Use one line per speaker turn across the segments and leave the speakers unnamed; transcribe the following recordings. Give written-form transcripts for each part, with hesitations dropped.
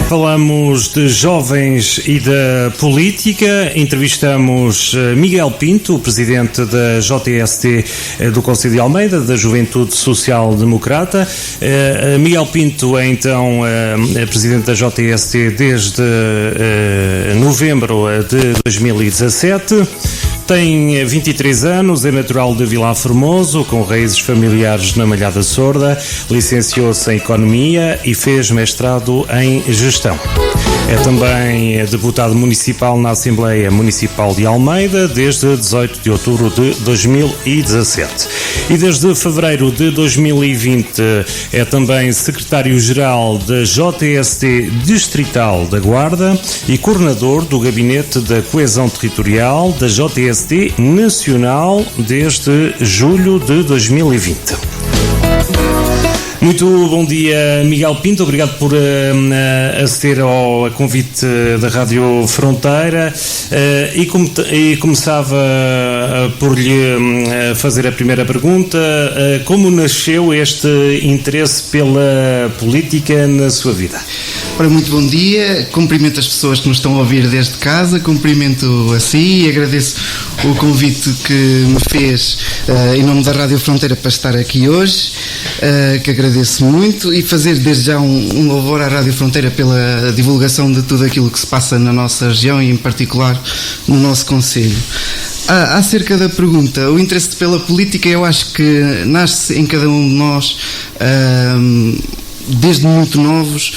Falamos de jovens e da política. Entrevistamos Miguel Pinto, o presidente da JST do Concelho de Almeida, da Juventude Social Democrata. Miguel Pinto é então presidente da JST desde novembro de 2017. Tem 23 anos, é natural de Vilar Formoso, com raízes familiares na Malhada Sorda, licenciou-se em Economia e fez mestrado em Gestão. É também deputado municipal na Assembleia Municipal de Almeida desde 18 de outubro de 2017. E desde fevereiro de 2020 é também secretário-geral da JST Distrital da Guarda e coordenador do Gabinete da Coesão Territorial da JST Nacional desde julho de 2020. Muito bom dia, Miguel Pinto. Obrigado por aceder ao convite da Rádio Fronteira e começava por lhe fazer a primeira pergunta. Como nasceu este interesse pela política na sua vida?
Ora, muito bom dia, cumprimento as pessoas que nos estão a ouvir desde casa, cumprimento a si e agradeço o convite que me fez em nome da Rádio Fronteira para estar aqui hoje, que agradeço muito, e fazer desde já um louvor à Rádio Fronteira pela divulgação de tudo aquilo que se passa na nossa região e em particular no nosso concelho. Acerca da pergunta, o interesse pela política eu acho que nasce em cada um de nós desde muito novos,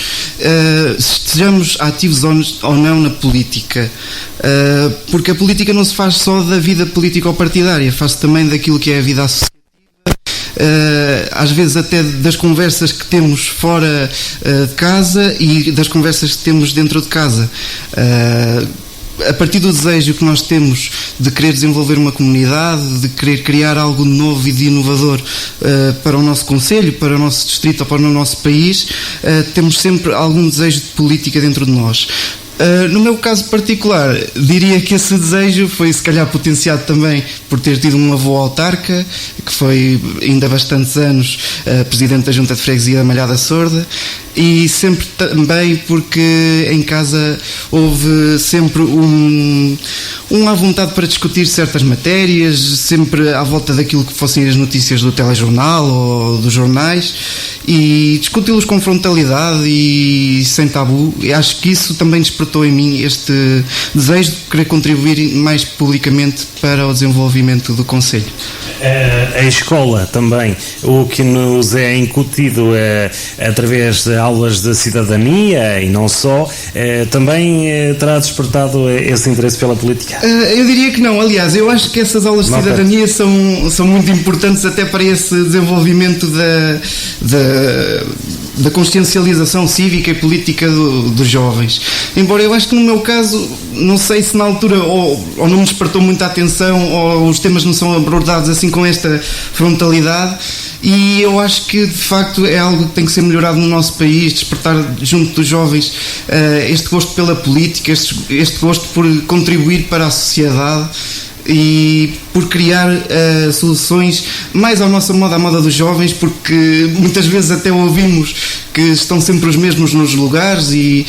estejamos ativos ou não na política, porque a política não se faz só da vida político-partidária, faz-se também daquilo que é a vida associativa, às vezes até das conversas que temos fora de casa e das conversas que temos dentro de casa. A partir do desejo que nós temos de querer desenvolver uma comunidade, de querer criar algo novo e de inovador para o nosso concelho, para o nosso distrito ou para o nosso país, temos sempre algum desejo de política dentro de nós. No meu caso particular, diria que esse desejo foi se calhar potenciado também por ter tido um avô autarca, que foi ainda há bastantes anos presidente da Junta de Freguesia da Malhada Sorda, e sempre também porque em casa houve sempre à vontade para discutir certas matérias, sempre à volta daquilo que fossem as notícias do telejornal ou dos jornais, e discuti-los com frontalidade e sem tabu. E acho que isso também despertou em mim este desejo de querer contribuir mais publicamente para o desenvolvimento do concelho.
A escola também, o que nos é incutido através de aulas de cidadania e não só, também terá despertado esse interesse pela política?
Eu diria que não. Aliás, eu acho que essas aulas de cidadania são muito importantes até para esse desenvolvimento da consciencialização cívica e política dos jovens. Embora eu acho que no meu caso, não sei se na altura ou não me despertou muita atenção ou os temas não são abordados assim com esta frontalidade, e eu acho que de facto é algo que tem que ser melhorado no nosso país, despertar junto dos jovens este gosto pela política, este gosto por contribuir para a sociedade e por criar soluções mais à nossa moda, à moda dos jovens, porque muitas vezes até ouvimos que estão sempre os mesmos nos lugares e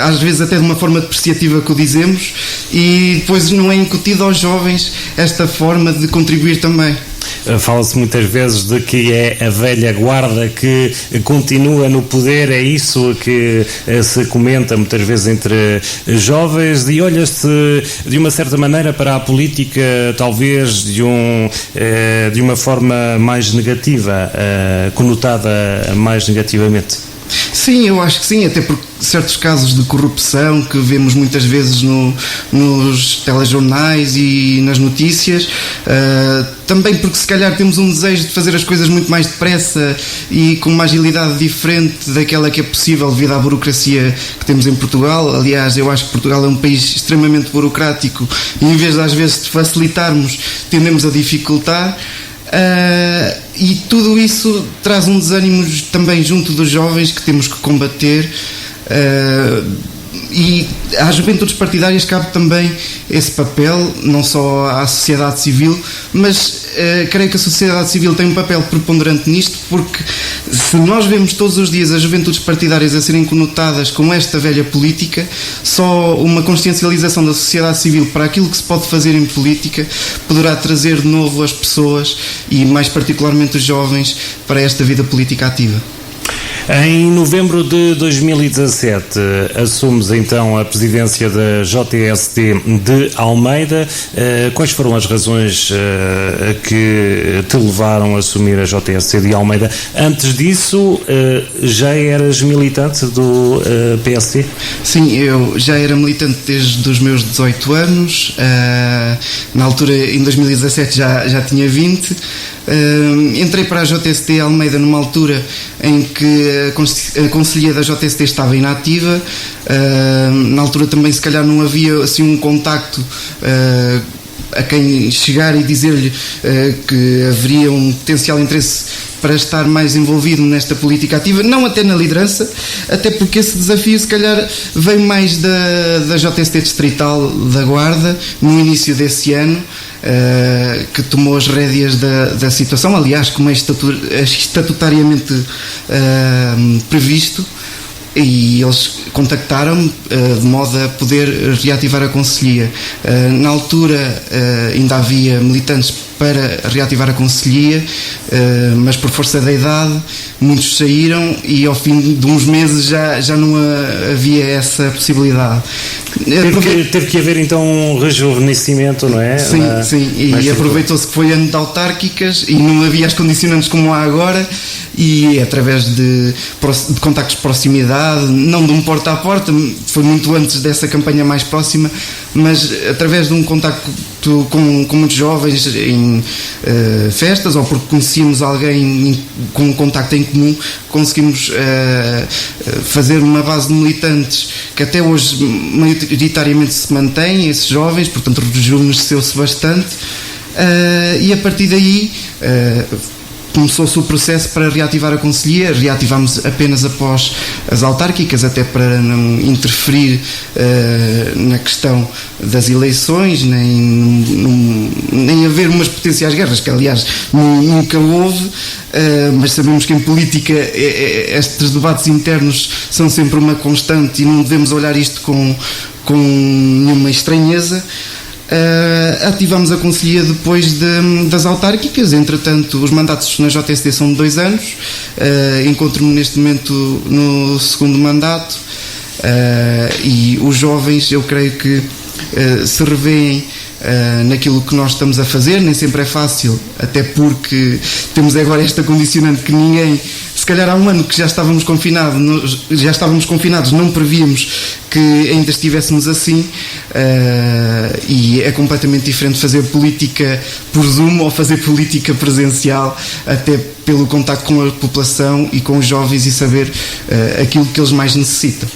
às vezes até de uma forma depreciativa que o dizemos, e depois não é incutido aos jovens esta forma de contribuir também.
Fala-se muitas vezes de que é a velha guarda que continua no poder, é isso que se comenta muitas vezes entre jovens, e olha-se de uma certa maneira para a política talvez de uma forma mais negativa, conotada mais negativamente.
Sim, eu acho que sim, até porque certos casos de corrupção que vemos muitas vezes nos telejornais e nas notícias, também porque se calhar temos um desejo de fazer as coisas muito mais depressa e com uma agilidade diferente daquela que é possível devido à burocracia que temos em Portugal. Aliás, eu acho que Portugal é um país extremamente burocrático e em vez de às vezes de facilitarmos, tendemos a dificultar. E tudo isso traz um desânimo também junto dos jovens que temos que combater, E às juventudes partidárias cabe também esse papel, não só à sociedade civil, mas creio que a sociedade civil tem um papel preponderante nisto, porque se nós vemos todos os dias as juventudes partidárias a serem conotadas com esta velha política, só uma consciencialização da sociedade civil para aquilo que se pode fazer em política poderá trazer de novo as pessoas, e mais particularmente os jovens, para esta vida política ativa.
Em novembro de 2017 assumes então a presidência da JST de Almeida. Quais foram as razões que te levaram a assumir a JST de Almeida? Antes disso, já eras militante do PSD?
Sim, eu já era militante desde os meus 18 anos. Na altura, em 2017, já tinha 20. Entrei para a JST Almeida numa altura em que a conselhia da JST estava inativa. Na altura também, se calhar, não havia assim um contacto a quem chegar e dizer-lhe que haveria um potencial interesse para estar mais envolvido nesta política ativa, não até na liderança, até porque esse desafio se calhar veio mais da JST Distrital da Guarda, no início desse ano, que tomou as rédeas da situação, aliás, como é estatutariamente previsto, e eles contactaram-me de modo a poder reativar a conselhia. Na altura ainda havia militantes para reativar a conselhia, mas por força da idade muitos saíram e ao fim de uns meses já não havia essa possibilidade.
Teve que haver então um rejuvenescimento, não é?
Sim, e aproveitou-se que foi ano de autárquicas e não havia as condicionantes como há agora, e através de contactos de proximidade, não de um porta a porta, foi muito antes dessa campanha mais próxima, mas através de um contacto com muitos jovens em festas, ou porque conhecíamos alguém com um contacto em comum, conseguimos fazer uma base de militantes que até hoje maioritariamente se mantém, esses jovens, portanto rejuvenesceu-se bastante, e a partir daí começou-se o processo para reativar a conselhia. Reativámos apenas após as autárquicas, até para não interferir na questão das eleições, nem haver umas potenciais guerras, que aliás nunca houve, mas sabemos que em política estes debates internos são sempre uma constante e não devemos olhar isto com nenhuma estranheza. Ativamos a conselhia depois das autárquicas. Entretanto, os mandatos na JST são de 2 anos. Encontro-me neste momento no segundo mandato, e os jovens, eu creio que se revêem naquilo que nós estamos a fazer. Nem sempre é fácil, até porque temos agora esta condicionante que ninguém, se calhar há um ano que já estávamos confinados, não prevíamos que ainda estivéssemos assim, e é completamente diferente fazer política por Zoom ou fazer política presencial, até pelo contacto com a população e com os jovens, e saber aquilo que eles mais necessitam.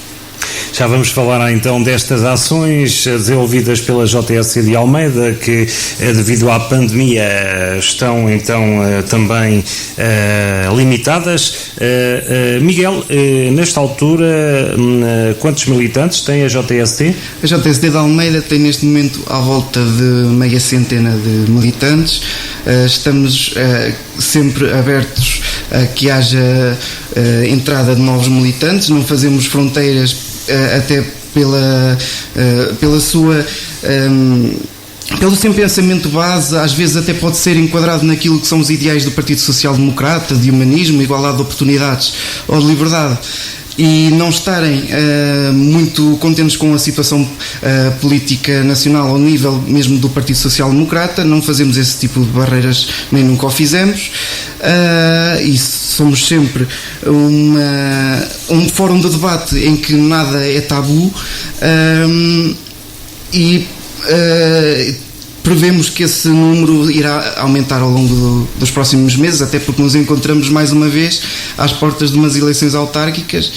Já vamos falar então destas ações desenvolvidas pela JST de Almeida, que devido à pandemia estão então também limitadas. Miguel, nesta altura, quantos militantes tem a JST?
A JST de Almeida tem neste momento à volta de meia centena de militantes. Estamos sempre abertos a que haja entrada de novos militantes, não fazemos fronteiras, até pela sua pelo seu pensamento base. Às vezes até pode ser enquadrado naquilo que são os ideais do Partido Social Democrata, de humanismo, igualdade de oportunidades ou de liberdade, e não estarem muito contentes com a situação política nacional ao nível mesmo do Partido Social Democrata. Não fazemos esse tipo de barreiras, nem nunca o fizemos, e somos sempre um fórum de debate em que nada é tabu, e prevemos que esse número irá aumentar ao longo dos próximos meses, até porque nos encontramos mais uma vez às portas de umas eleições autárquicas.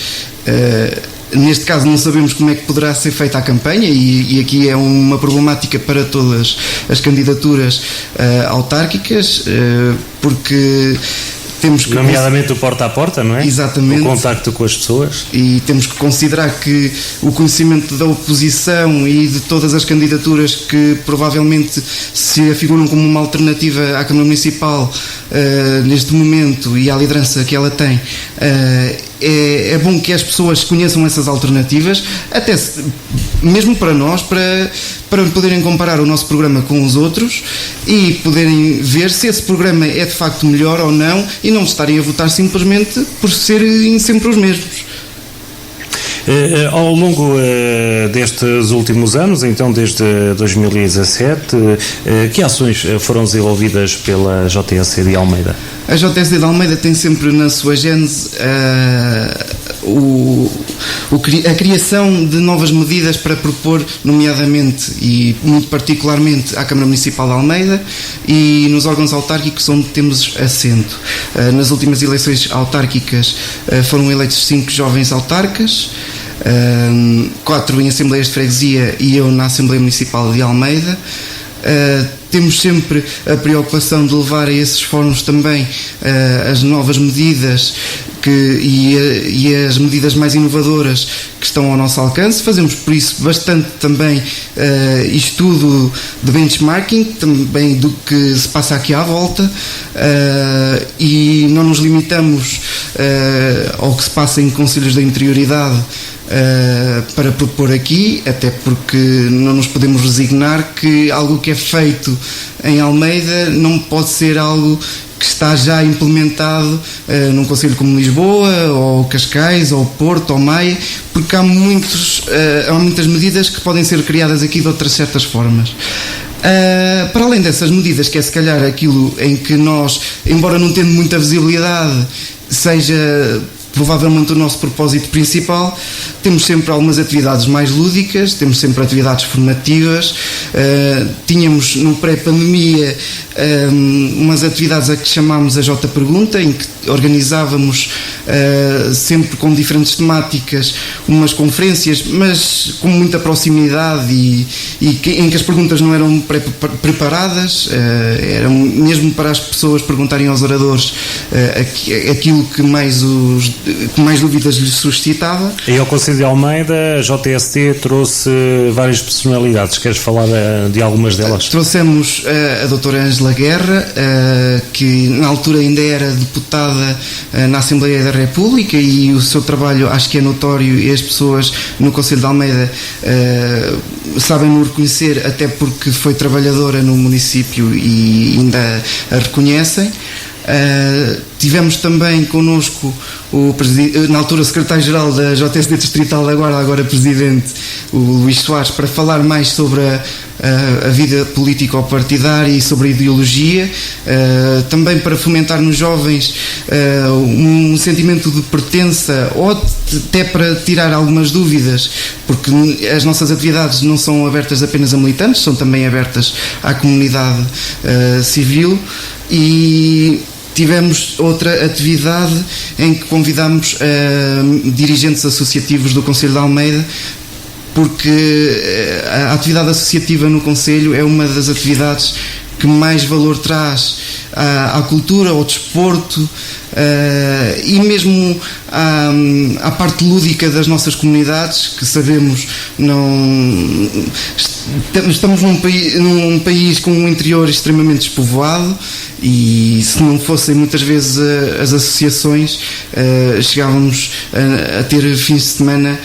Neste caso não sabemos como é que poderá ser feita a campanha, e aqui é uma problemática para todas as candidaturas autárquicas, porque temos que...
Nomeadamente o porta a porta, não é?
Exatamente.
O contacto com as pessoas.
E temos que considerar que o conhecimento da oposição e de todas as candidaturas que provavelmente se afiguram como uma alternativa à Câmara Municipal neste momento e à liderança que ela tem, é bom que as pessoas conheçam essas alternativas, até mesmo para nós, para poderem comparar o nosso programa com os outros e poderem ver se esse programa é de facto melhor ou não, e não estarem a votar simplesmente por serem sempre os mesmos.
Ao longo destes últimos anos, então desde 2017, que ações foram desenvolvidas pela JSC de Almeida?
A JSC de Almeida tem sempre na sua gênese a criação de novas medidas para propor, nomeadamente e muito particularmente à Câmara Municipal de Almeida e nos órgãos autárquicos onde temos assento. Nas últimas eleições autárquicas foram eleitos 5 jovens autarcas, 4 em Assembleias de Freguesia e eu na Assembleia Municipal de Almeida. Temos sempre a preocupação de levar a esses fóruns também as novas medidas e as medidas mais inovadoras que estão ao nosso alcance. Fazemos por isso bastante também estudo de benchmarking, também do que se passa aqui à volta, e não nos limitamos ao que se passa em conselhos da interioridade para propor aqui, até porque não nos podemos resignar que algo que é feito em Almeida não pode ser algo que está já implementado num concelho como Lisboa, ou Cascais, ou Porto, ou Maia, porque há muitas medidas que podem ser criadas aqui de outras certas formas. Para além dessas medidas, que é se calhar aquilo em que nós, embora não tendo muita visibilidade, seja provavelmente o nosso propósito principal, temos sempre algumas atividades mais lúdicas, temos sempre atividades formativas. Tínhamos no pré-pandemia umas atividades a que chamámos a J Pergunta, em que organizávamos sempre com diferentes temáticas umas conferências, mas com muita proximidade em que as perguntas não eram preparadas, eram mesmo para as pessoas perguntarem aos oradores aquilo que mais dúvidas lhes suscitava.
E ao Conselho de Almeida, a JST trouxe várias personalidades. Queres falar de algumas delas?
Trouxemos a doutora Ângela Guerra, que na altura ainda era deputada na Assembleia da República, e o seu trabalho acho que é notório, e as pessoas no Conselho de Almeida sabem-no reconhecer, até porque foi trabalhadora no município e ainda a reconhecem. Tivemos também connosco na altura o secretário-geral da JSD Distrital da Guarda, agora presidente, o Luís Soares, para falar mais sobre a vida político-partidária e sobre a ideologia, também para fomentar nos jovens um sentimento de pertença, ou até para tirar algumas dúvidas, porque as nossas atividades não são abertas apenas a militantes, são também abertas à comunidade civil. E tivemos outra atividade em que convidámos dirigentes associativos do Conselho de Almeida, porque a atividade associativa no Conselho é uma das atividades que mais valor traz à cultura, ao desporto, e mesmo à parte lúdica das nossas comunidades, que sabemos estamos num país com um interior extremamente despovoado, e se não fossem muitas vezes as associações, chegávamos a ter fins de semana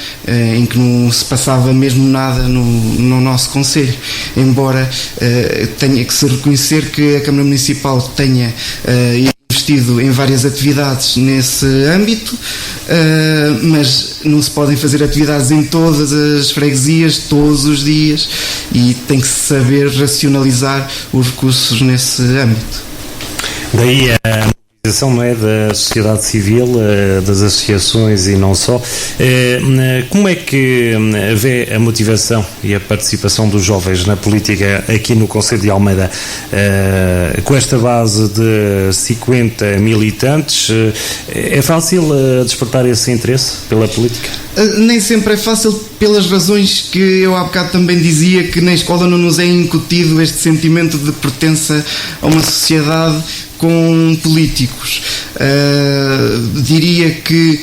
em que não se passava mesmo nada no nosso concelho, embora tenha que se reconhecer que a Câmara Municipal tenha investido em várias atividades nesse âmbito, mas não se podem fazer atividades em todas as freguesias todos os dias, e tem que se saber racionalizar os recursos nesse âmbito.
Daí a mobilização, não é, da sociedade civil, das associações e não só. Como é que vê a motivação e a participação dos jovens na política aqui no Concelho de Almeida? Com esta base de 50 militantes, é fácil despertar esse interesse pela política?
Nem sempre é fácil, pelas razões que eu há bocado também dizia, que na escola não nos é incutido este sentimento de pertença a uma sociedade com políticos. Diria que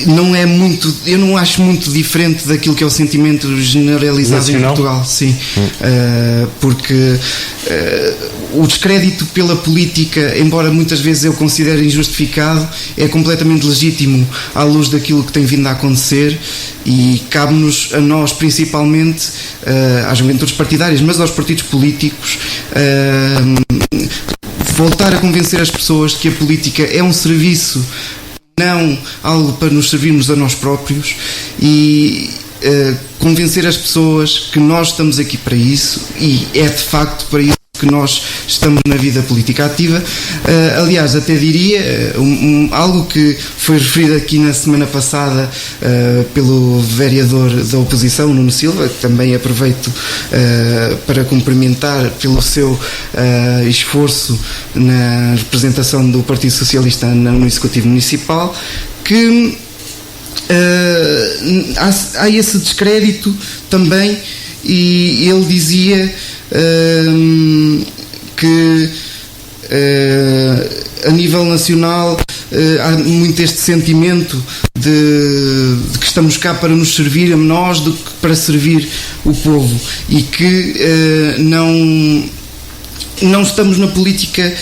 não é muito, eu não acho muito diferente daquilo que é o sentimento generalizado nacional em Portugal, sim. Porque o descrédito pela política, embora muitas vezes eu considere injustificado, é completamente legítimo à luz daquilo que tem vindo a acontecer, e cabe-nos a nós principalmente, às juventudes partidárias, mas aos partidos políticos, voltar a convencer as pessoas que a política é um serviço, não algo para nos servirmos a nós próprios, e convencer as pessoas que nós estamos aqui para isso, e é de facto para isso que nós estamos na vida política ativa. Aliás, até diria algo que foi referido aqui na semana passada pelo vereador da oposição, Nuno Silva, que também aproveito para cumprimentar pelo seu esforço na representação do Partido Socialista no Executivo Municipal, que há esse descrédito também, e ele dizia que a nível nacional há muito este sentimento de que estamos cá para nos servir a nós do que para servir o povo, e que não estamos na política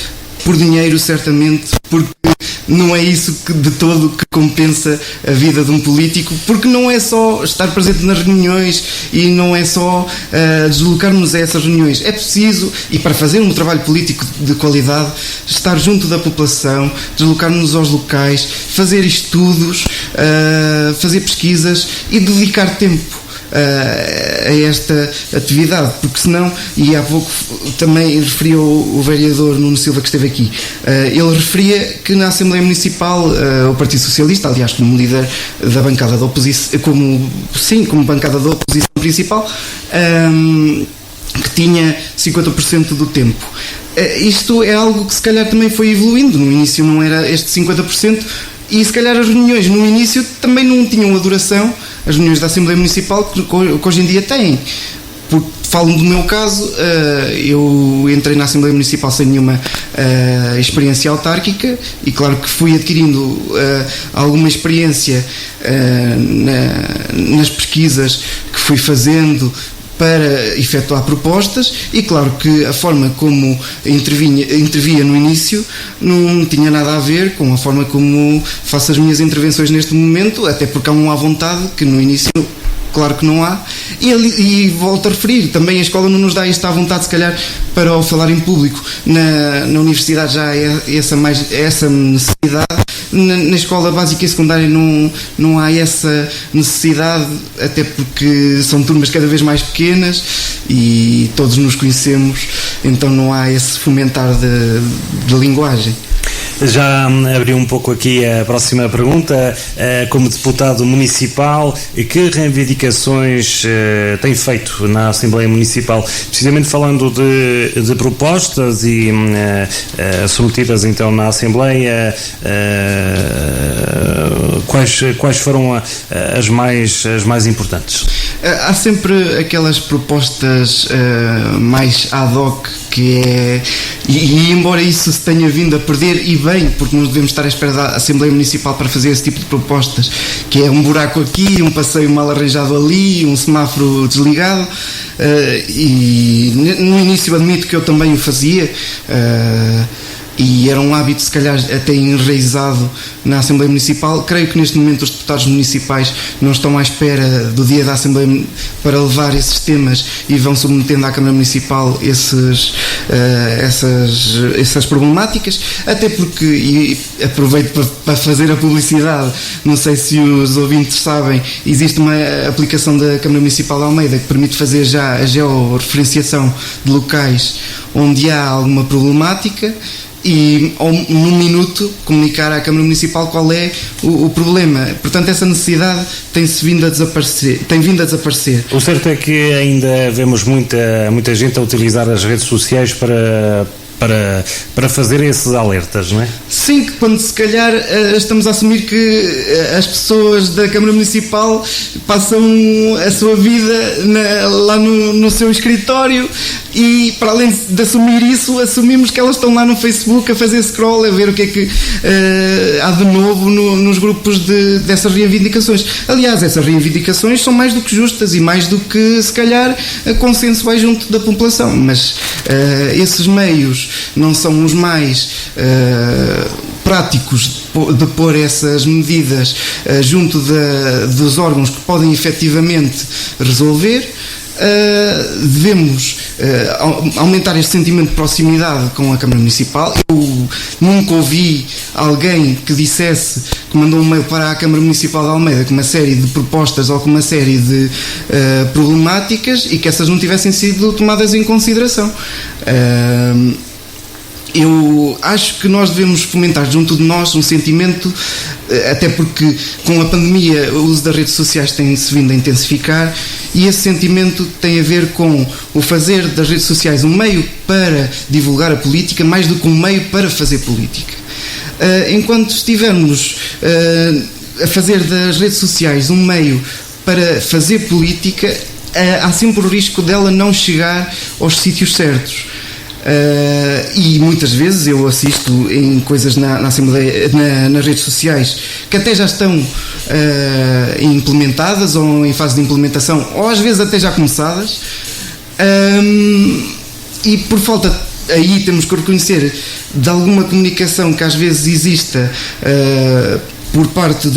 por dinheiro, certamente, porque não é isso que de todo que compensa a vida de um político, porque não é só estar presente nas reuniões e não é só deslocar-nos a essas reuniões. É preciso, e para fazer um trabalho político de qualidade, estar junto da população, deslocar-nos aos locais, fazer estudos, fazer pesquisas e dedicar tempo a esta atividade, porque senão, e há pouco também referia o vereador Nuno Silva, que esteve aqui, ele referia que na Assembleia Municipal o Partido Socialista, aliás como líder da bancada da oposição, como bancada da oposição principal, que tinha 50% do tempo. Isto é algo que se calhar também foi evoluindo. No início não era este 50%, e se calhar as reuniões no início também não tinham a duração, as reuniões da Assembleia Municipal, que hoje em dia têm. Porque falo do meu caso, eu entrei na Assembleia Municipal sem nenhuma experiência autárquica, e claro que fui adquirindo alguma experiência nas pesquisas que fui fazendo para efetuar propostas, e claro que a forma como intervia no início não tinha nada a ver com a forma como faço as minhas intervenções neste momento, até porque há um à vontade que no início claro que não há, e volto a referir, também a escola não nos dá esta vontade, se calhar, para o falar em público. Na universidade já há essa necessidade, na escola básica e secundária não há essa necessidade, até porque são turmas cada vez mais pequenas e todos nos conhecemos, então não há esse fomentar de linguagem.
Já abriu um pouco aqui a próxima pergunta. Como deputado municipal, que reivindicações tem feito na Assembleia Municipal, precisamente falando de propostas e submetidas então na Assembleia, quais foram as mais importantes?
Há sempre aquelas propostas mais ad hoc, que é, e embora isso se tenha vindo a perder, e bem, porque não devemos estar à espera da Assembleia Municipal para fazer esse tipo de propostas, que é um buraco aqui, um passeio mal arranjado ali, um semáforo desligado, e no início admito que eu também o fazia, e era um hábito se calhar até enraizado na Assembleia Municipal. Creio que neste momento os deputados municipais não estão à espera do dia da Assembleia para levar esses temas e vão submetendo à Câmara Municipal essas problemáticas, até porque, e aproveito para fazer a publicidade, não sei se os ouvintes sabem, existe uma aplicação da Câmara Municipal de Almeida que permite fazer já a georreferenciação de locais onde há alguma problemática, e num minuto comunicar à Câmara Municipal qual é o problema. Portanto, essa necessidade tem vindo a desaparecer.
O certo é que ainda vemos muita gente a utilizar as redes sociais para para fazer esses alertas, não é?
Sim, que quando se calhar estamos a assumir que as pessoas da Câmara Municipal passam a sua vida lá no seu escritório e, para além de assumir isso, assumimos que elas estão lá no Facebook a fazer scroll, a ver o que é que há de novo nos grupos dessas reivindicações. Aliás, essas reivindicações são mais do que justas e mais do que, se calhar, consenso vai junto da população, mas esses meios não são os mais práticos de pôr essas medidas junto dos órgãos que podem efetivamente resolver. Devemos aumentar este sentimento de proximidade com a Câmara Municipal. Eu nunca ouvi alguém que dissesse, que mandou um mail para a Câmara Municipal de Almeida com uma série de propostas ou com uma série de problemáticas e que essas não tivessem sido tomadas em consideração. Eu acho que nós devemos fomentar junto de nós um sentimento, até porque com a pandemia o uso das redes sociais tem-se vindo a intensificar, e esse sentimento tem a ver com o fazer das redes sociais um meio para divulgar a política mais do que um meio para fazer política. Enquanto estivermos a fazer das redes sociais um meio para fazer política, há sempre o risco dela não chegar aos sítios certos. E muitas vezes eu assisto em coisas na Assembleia, nas redes sociais, que até já estão implementadas ou em fase de implementação, ou às vezes até já começadas, e por falta, aí temos que reconhecer, de alguma comunicação que às vezes exista por parte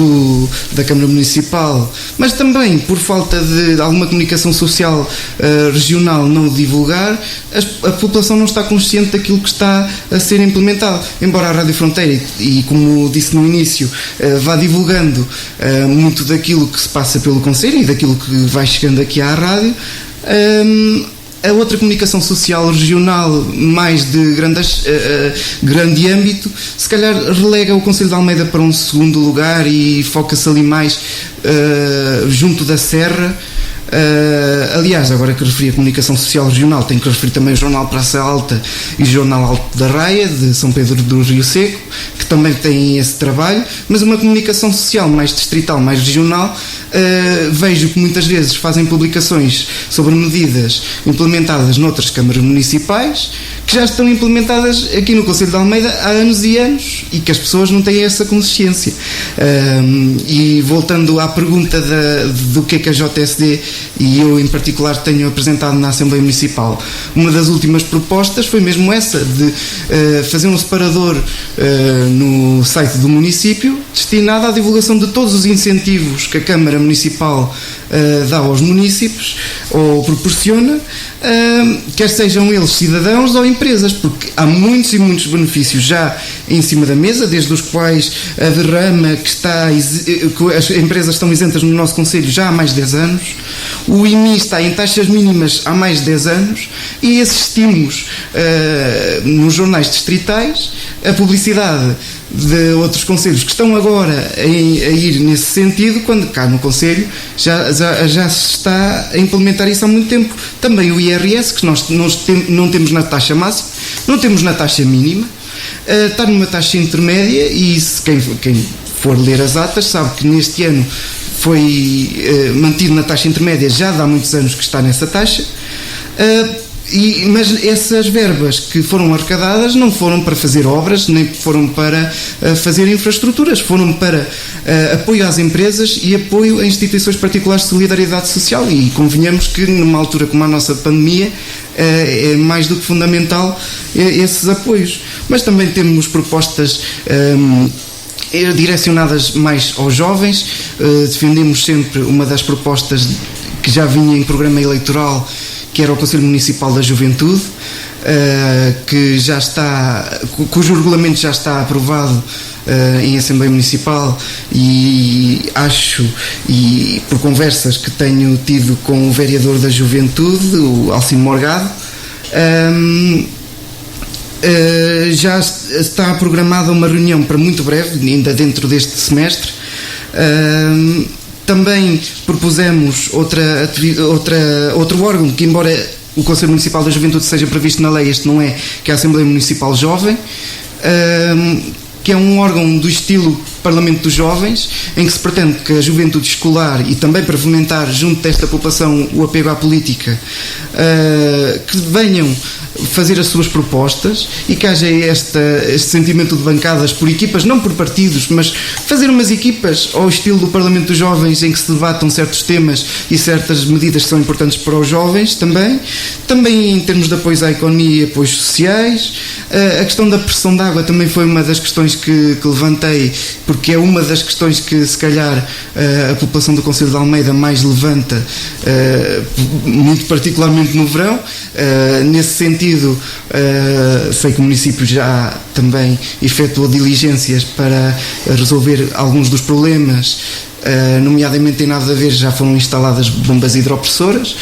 da Câmara Municipal, mas também por falta de alguma comunicação social regional não divulgar, a população não está consciente daquilo que está a ser implementado. Embora a Rádio Fronteira, e como disse no início, vá divulgando muito daquilo que se passa pelo Conselho e daquilo que vai chegando aqui à rádio, a outra comunicação social regional mais de grande âmbito, se calhar relega o Conselho de Almeida para um segundo lugar e foca-se ali mais junto da Serra. Aliás, agora que referi a comunicação social regional, tenho que referir também o Jornal Praça Alta e o Jornal Alto da Raia, de São Pedro do Rio Seco, que também têm esse trabalho, mas uma comunicação social mais distrital, mais regional. Vejo que muitas vezes fazem publicações sobre medidas implementadas noutras câmaras municipais que já estão implementadas aqui no Conselho de Almeida há anos e anos e que as pessoas não têm essa consciência. E voltando à pergunta do que é que a JSD e eu em particular tenho apresentado na Assembleia Municipal, uma das últimas propostas foi mesmo essa, de fazer um separador no site do município destinado à divulgação de todos os incentivos que a Câmara Municipal dá aos municípios ou proporciona, quer sejam eles cidadãos ou empresas, porque há muitos e muitos benefícios já em cima da mesa, desde os quais a derrama que as empresas estão isentas no nosso Conselho já há mais de 10 anos, o IMI está em taxas mínimas há mais de 10 anos e assistimos nos jornais distritais a publicidade de outros conselhos que estão agora a ir nesse sentido, quando cá no Conselho já se está a implementar isso há muito tempo. Também o IRS, que nós não temos na taxa máxima, não temos na taxa mínima, está numa taxa intermédia, e quem for ler as atas sabe que neste ano foi mantido na taxa intermédia, já há muitos anos que está nessa taxa. Mas essas verbas que foram arrecadadas não foram para fazer obras, nem foram para fazer infraestruturas, foram para apoio às empresas e apoio a instituições particulares de solidariedade social, e convenhamos que numa altura como a nossa pandemia é mais do que fundamental esses apoios. Mas também temos propostas direcionadas mais aos jovens. Defendemos sempre uma das propostas que já vinha em programa eleitoral, que era o Conselho Municipal da Juventude, que já está, cujo regulamento já está aprovado em Assembleia Municipal, e acho, e por conversas que tenho tido com o vereador da Juventude, o Alcino Morgado, já está programada uma reunião para muito breve, ainda dentro deste semestre. Também propusemos outro órgão que, embora o Conselho Municipal da Juventude seja previsto na lei, este não é, que é a Assembleia Municipal Jovem, que é um órgão do estilo Parlamento dos Jovens, em que se pretende que a juventude escolar, e também para fomentar junto desta população o apego à política, que venham fazer as suas propostas e que haja este sentimento de bancadas por equipas, não por partidos, mas fazer umas equipas ao estilo do Parlamento dos Jovens, em que se debatam certos temas e certas medidas que são importantes para os jovens também em termos de apoios à economia e apoios sociais. A questão da pressão de água também foi uma das questões que levantei, porque é uma das questões que se calhar a população do Concelho de Almeida mais levanta, muito particularmente no verão. Nesse sentido, sei que o município já também efetuou diligências para resolver alguns dos problemas, nomeadamente em Nada a Ver já foram instaladas bombas hidropressoras.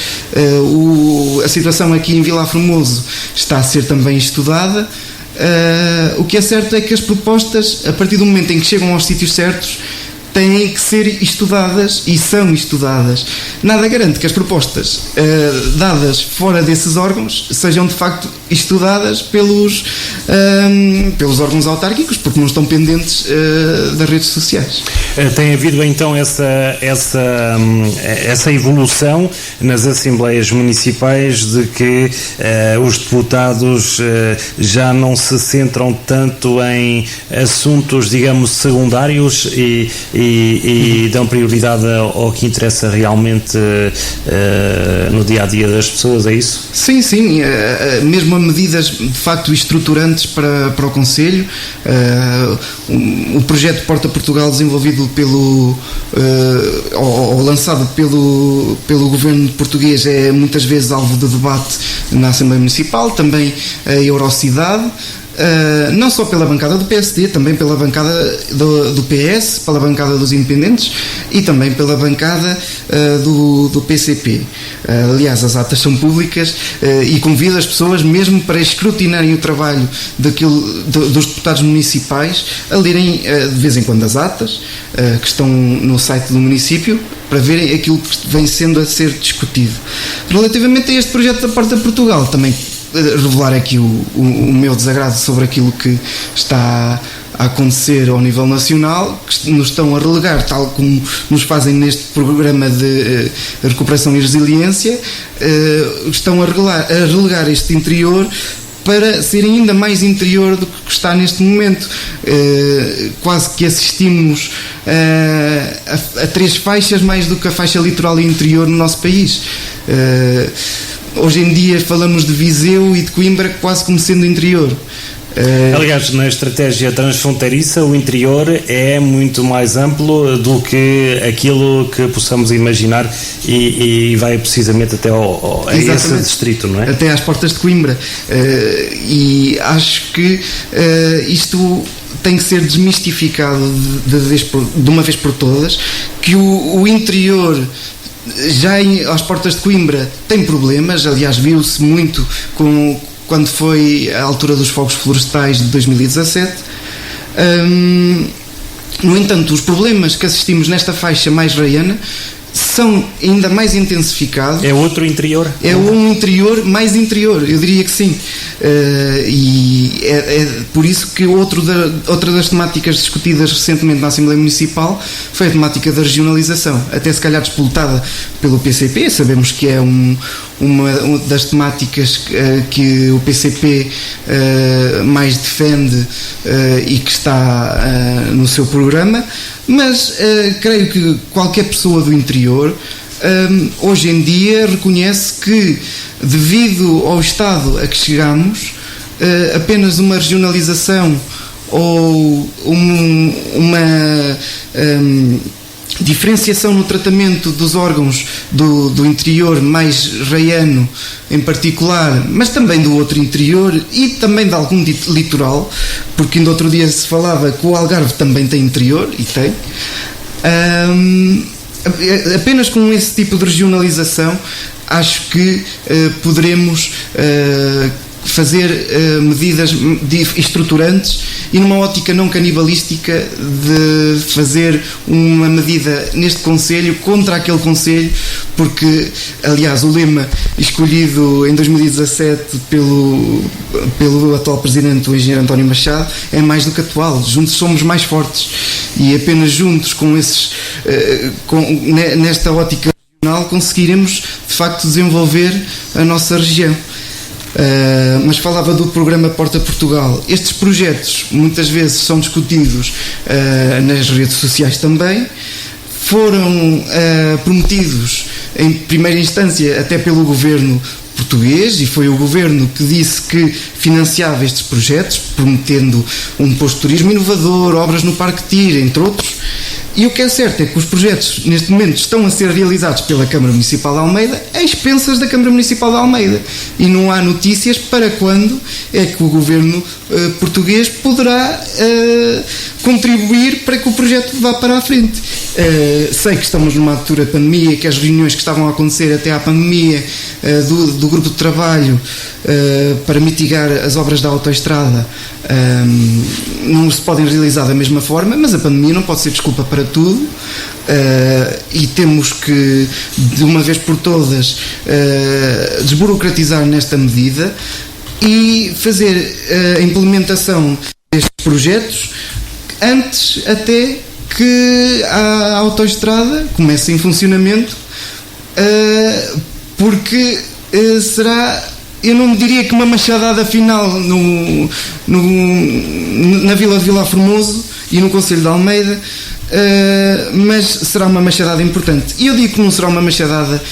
A situação aqui em Vila Formoso está a ser também estudada. O que é certo é que as propostas, a partir do momento em que chegam aos sítios certos, têm que ser estudadas e são estudadas. Nada garante que as propostas dadas fora desses órgãos sejam de facto estudadas pelos órgãos autárquicos, porque não estão pendentes das redes sociais.
Tem havido então essa evolução nas Assembleias Municipais de que os deputados já não se centram tanto em assuntos, digamos, secundários e dão prioridade ao que interessa realmente no dia-a-dia das pessoas, é isso?
Sim, mesmo a medidas de facto estruturantes para o Concelho. O projeto Porta Portugal, desenvolvido ou lançado pelo governo português, é muitas vezes alvo de debate na Assembleia Municipal, também a Eurocidade. Não só pela bancada do PSD, também pela bancada do PS, pela bancada dos independentes e também pela bancada do PCP. Aliás, as atas são públicas e convido as pessoas, mesmo para escrutinarem o trabalho dos deputados municipais, a lerem de vez em quando as atas que estão no site do município, para verem aquilo que vem sendo a ser discutido. Relativamente a este projeto da Porta Portugal, também revelar aqui o meu desagrado sobre aquilo que está a acontecer ao nível nacional, que nos estão a relegar, tal como nos fazem neste programa de recuperação e resiliência, estão a relegar este interior para ser ainda mais interior do que está neste momento. Quase que assistimos a 3 faixas mais do que a faixa litoral e interior no nosso país. Hoje em dia falamos de Viseu e de Coimbra quase como sendo interior.
Aliás, na estratégia transfronteiriça, o interior é muito mais amplo do que aquilo que possamos imaginar e vai precisamente até a esse distrito, não é?
Até às portas de Coimbra. E acho que isto tem que ser desmistificado de uma vez por todas, que o interior já às portas de Coimbra tem problemas. Aliás, viu-se muito quando foi a altura dos fogos florestais de 2017. No entanto, os problemas que assistimos nesta faixa mais raiana são ainda mais intensificados.
É outro interior?
É um interior mais interior, eu diria que sim. E é por isso que outra das temáticas discutidas recentemente na Assembleia Municipal foi a temática da regionalização, até se calhar disputada pelo PCP. Sabemos que é uma das temáticas que o PCP mais defende e que está no seu programa, mas creio que qualquer pessoa do interior hoje em dia reconhece que, devido ao estado a que chegamos, apenas uma regionalização ou uma diferenciação no tratamento dos órgãos do interior mais raiano em particular, mas também do outro interior e também de algum litoral, porque ainda outro dia se falava que o Algarve também tem interior, e tem. Apenas com esse tipo de regionalização acho que poderemos fazer medidas estruturantes e numa ótica não canibalística de fazer uma medida neste concelho contra aquele concelho, porque, aliás, o lema escolhido em 2017 pelo atual presidente, o engenheiro António Machado, é mais do que atual: juntos somos mais fortes, e apenas juntos com nesta ótica regional conseguiremos de facto desenvolver a nossa região. Mas falava do programa Porta Portugal. Estes projetos muitas vezes são discutidos nas redes sociais também. Foram prometidos em primeira instância até pelo governo português, e foi o governo que disse que financiava estes projetos, prometendo um posto de turismo inovador, obras no Parque Tira, entre outros. E o que é certo é que os projetos neste momento estão a ser realizados pela Câmara Municipal de Almeida a expensas da Câmara Municipal de Almeida, e não há notícias para quando é que o governo português poderá contribuir para que o projeto vá para a frente. Sei que estamos numa altura de pandemia, que as reuniões que estavam a acontecer até à pandemia do grupo de trabalho para mitigar as obras da autoestrada não se podem realizar da mesma forma, mas a pandemia não pode ser desculpa para tudo, e temos que, de uma vez por todas, desburocratizar nesta medida e fazer a implementação destes projetos antes até que a autoestrada comece em funcionamento, porque será, eu não diria que uma machadada final na Vila de Vilar Formoso e no Concelho de Almeida, mas será uma machadada importante. E eu digo que não será uma machadada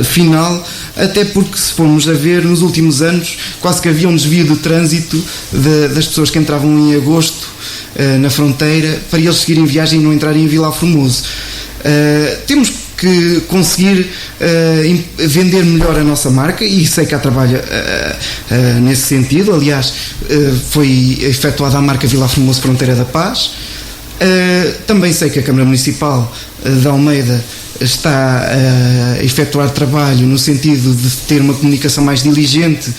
final, até porque, se formos a ver, nos últimos anos quase que havia um desvio de trânsito das pessoas que entravam em agosto na fronteira, para eles seguirem viagem e não entrarem em Vilar Formoso. Temos que conseguir vender melhor a nossa marca, e sei que há trabalho nesse sentido. Aliás, foi efetuada a marca Vilar Formoso Fronteira da Paz. Também sei que a Câmara Municipal de Almeida está a efetuar trabalho no sentido de ter uma comunicação mais diligente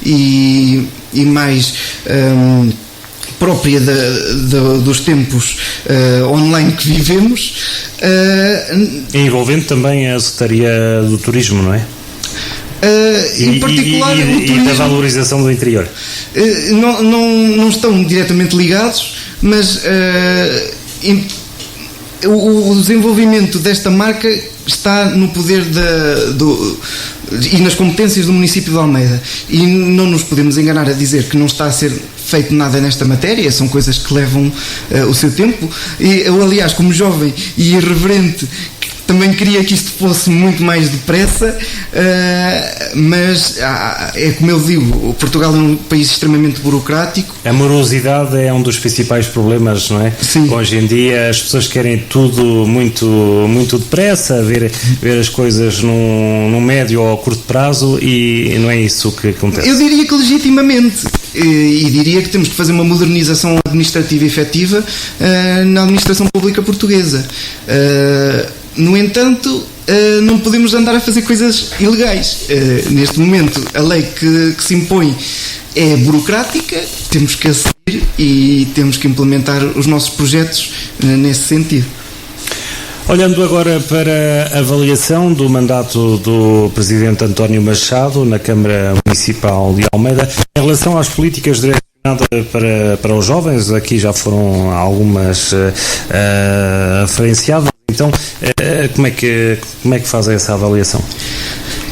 e mais própria dos tempos online que vivemos.
Envolvendo também a Secretaria do Turismo, não é?
Em particular, o turismo,
e da valorização do interior.
Não estão diretamente ligados, mas o desenvolvimento desta marca está no poder e nas competências do município de Almeida, e não nos podemos enganar a dizer que não está a ser feito nada nesta matéria. São coisas que levam o seu tempo, e eu, aliás, como jovem e irreverente, também queria que isto fosse muito mais depressa, mas é como eu digo, Portugal é um país extremamente burocrático.
A morosidade é um dos principais problemas, não é?
Sim.
Hoje em dia as pessoas querem tudo muito depressa, ver as coisas num médio ou curto prazo, e não é isso que acontece.
Eu diria que legitimamente, e diria que temos que fazer uma modernização administrativa efetiva na administração pública portuguesa. No entanto, não podemos andar a fazer coisas ilegais. Neste momento, a lei que se impõe é burocrática, temos que assumir e temos que implementar os nossos projetos nesse sentido.
Olhando agora para a avaliação do mandato do Presidente António Machado na Câmara Municipal de Almeida, em relação às políticas direcionadas para os jovens, aqui já foram algumas referenciadas. Então, como é que faz essa avaliação?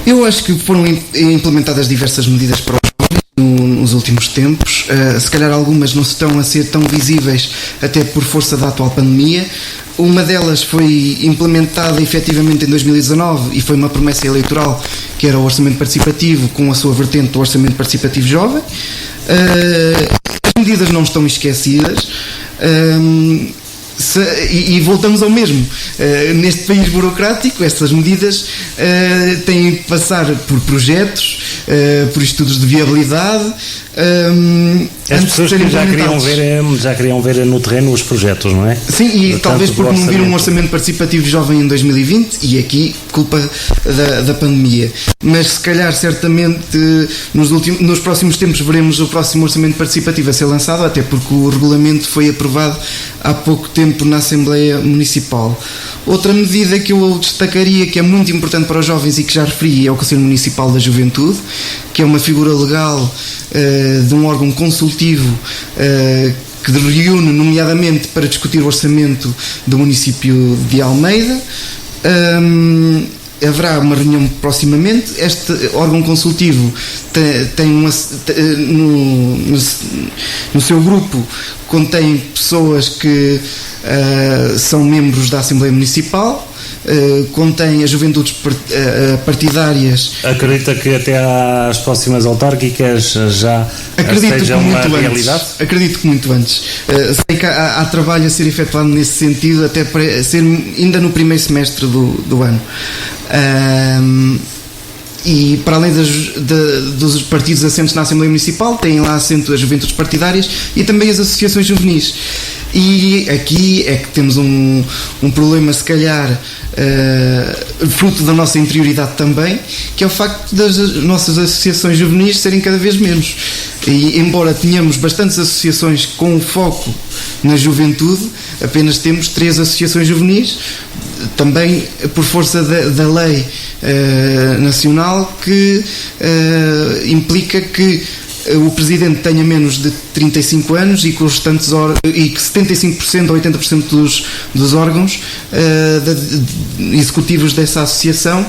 Eu acho que foram implementadas diversas medidas para os jovens nos últimos tempos. Se calhar algumas não estão a ser tão visíveis, até por força da atual pandemia. Uma delas foi implementada efetivamente em 2019 e foi uma promessa eleitoral, que era o orçamento participativo, com a sua vertente do orçamento participativo jovem. As medidas não estão esquecidas. E voltamos ao mesmo. Neste país burocrático, estas medidas têm de passar por projetos, por estudos de viabilidade,
As pessoas que já queriam ver no terreno os projetos, não é?
Sim, e talvez porque não viram um orçamento participativo jovem em 2020, e aqui culpa da pandemia. Mas se calhar certamente nos próximos tempos veremos o próximo orçamento participativo a ser lançado, até porque o regulamento foi aprovado há pouco tempo na Assembleia Municipal. Outra medida que eu destacaria, que é muito importante para os jovens e que já referi, é o Conselho Municipal da Juventude, que é uma figura legal de um órgão consultivo que reúne nomeadamente para discutir o orçamento do município de Almeida. Haverá uma reunião proximamente. Este órgão consultivo tem no seu grupo contém pessoas que são membros da Assembleia Municipal, contém as juventudes partidárias.
Acredita que até às próximas autárquicas já seja uma realidade?
Acredito que muito antes. Sei que há trabalho a ser efetuado nesse sentido, até para ser ainda no primeiro semestre do ano. E para além dos partidos assentes na Assembleia Municipal, têm lá assento as juventudes partidárias e também as associações juvenis. E aqui é que temos um problema, se calhar, fruto da nossa interioridade também, que é o facto das nossas associações juvenis serem cada vez menos. E embora tenhamos bastantes associações com foco na juventude, apenas temos 3 associações juvenis, também por força da lei nacional, que implica que o presidente tenha menos de 35 anos e que os restantes e que 75% ou 80% dos órgãos executivos dessa associação,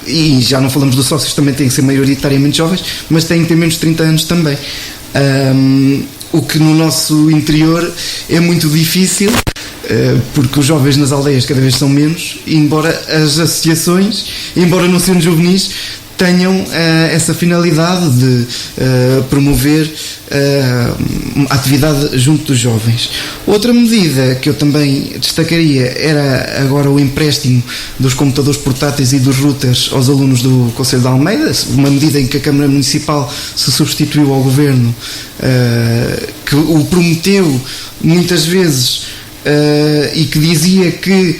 e já não falamos dos sócios, também têm que ser maioritariamente jovens, mas têm que ter menos de 30 anos também. O que no nosso interior é muito difícil, porque os jovens nas aldeias cada vez são menos, embora as associações, embora não sejam juvenis, tenham essa finalidade de promover a atividade junto dos jovens. Outra medida que eu também destacaria era agora o empréstimo dos computadores portáteis e dos routers aos alunos do Conselho de Almeida, uma medida em que a Câmara Municipal se substituiu ao Governo, que o prometeu muitas vezes, e que dizia que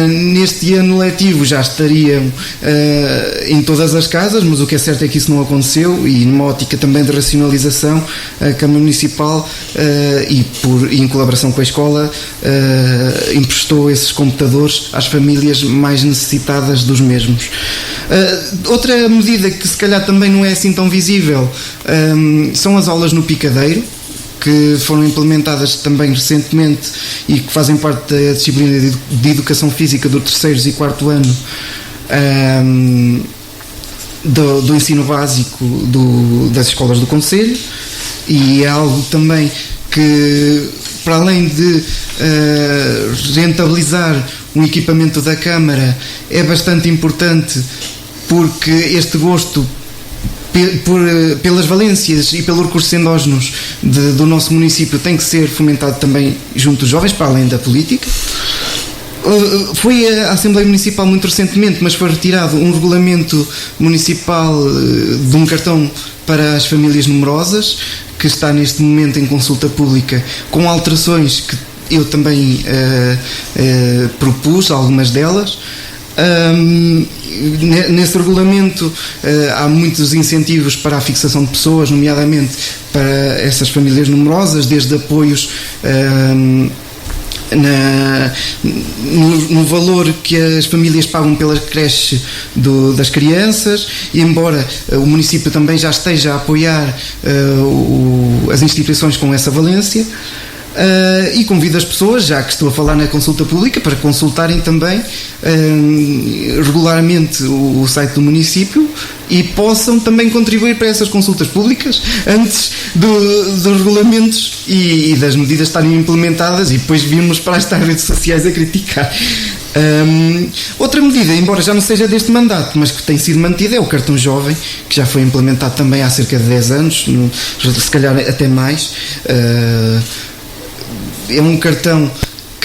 neste ano letivo já estariam em todas as casas, mas o que é certo é que isso não aconteceu, e numa ótica também de racionalização, a Câmara Municipal, e em colaboração com a escola, emprestou esses computadores às famílias mais necessitadas dos mesmos. Outra medida que se calhar também não é assim tão visível são as aulas no picadeiro, que foram implementadas também recentemente e que fazem parte da disciplina de Educação Física do 3º e 4º ano do ensino básico das escolas do Conselho, e é algo também que, para além de rentabilizar um equipamento da Câmara, é bastante importante, porque este gosto pelas valências e pelos recursos endógenos do nosso município tem que ser fomentado também junto dos jovens, para além da política. Foi a Assembleia Municipal muito recentemente, mas foi retirado um regulamento municipal de um cartão para as famílias numerosas, que está neste momento em consulta pública, com alterações que eu também propus, algumas delas. Nesse regulamento há muitos incentivos para a fixação de pessoas, nomeadamente para essas famílias numerosas, desde apoios no valor que as famílias pagam pela creche das crianças, e embora o município também já esteja a apoiar as instituições com essa valência. E convido as pessoas, já que estou a falar na consulta pública, para consultarem também regularmente o site do município e possam também contribuir para essas consultas públicas antes dos regulamentos e das medidas estarem implementadas, e depois virmos para as redes sociais a criticar. Outra medida, embora já não seja deste mandato, mas que tem sido mantida, é o cartão jovem, que já foi implementado também há cerca de 10 anos, se calhar até mais. É um cartão